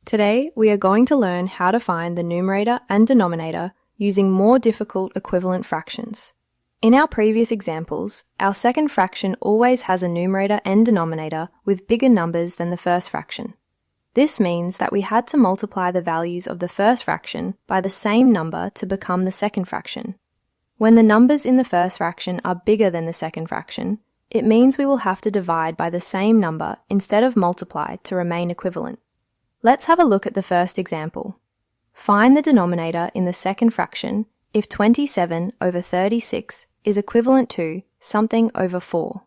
Today, we are going to learn how to find the numerator and denominator using more difficult equivalent fractions. In our previous examples, our second fraction always has a numerator and denominator with bigger numbers than the first fraction. This means that we had to multiply the values of the first fraction by the same number to become the second fraction. When the numbers in the first fraction are bigger than the second fraction, it means we will have to divide by the same number instead of multiply to remain equivalent. Let's have a look at the first example. Find the denominator in the second fraction if 27 over 36 is equivalent to something over 4.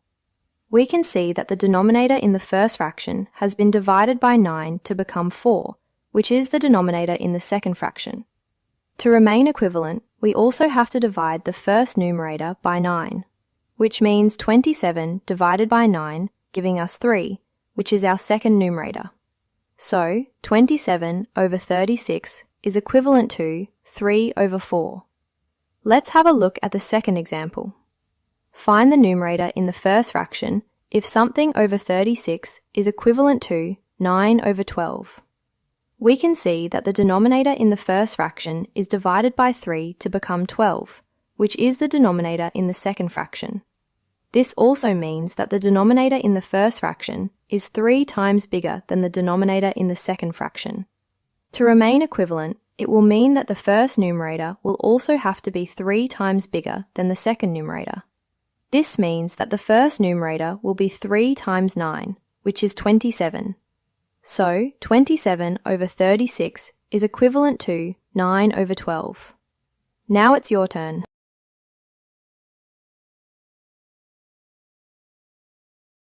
We can see that the denominator in the first fraction has been divided by 9 to become 4, which is the denominator in the second fraction. To remain equivalent, we also have to divide the first numerator by 9, which means 27 divided by 9 giving us 3, which is our second numerator. So, 27 over 36 is equivalent to 3 over 4. Let's have a look at the second example. Find the numerator in the first fraction if something over 36 is equivalent to 9 over 12. We can see that the denominator in the first fraction is divided by 3 to become 12, which is the denominator in the second fraction. This also means that the denominator in the first fraction is 3 times bigger than the denominator in the second fraction. To remain equivalent, it will mean that the first numerator will also have to be 3 times bigger than the second numerator. This means that the first numerator will be 3 times 9, which is 27. So, 27 over 36 is equivalent to 9 over 12. Now it's your turn.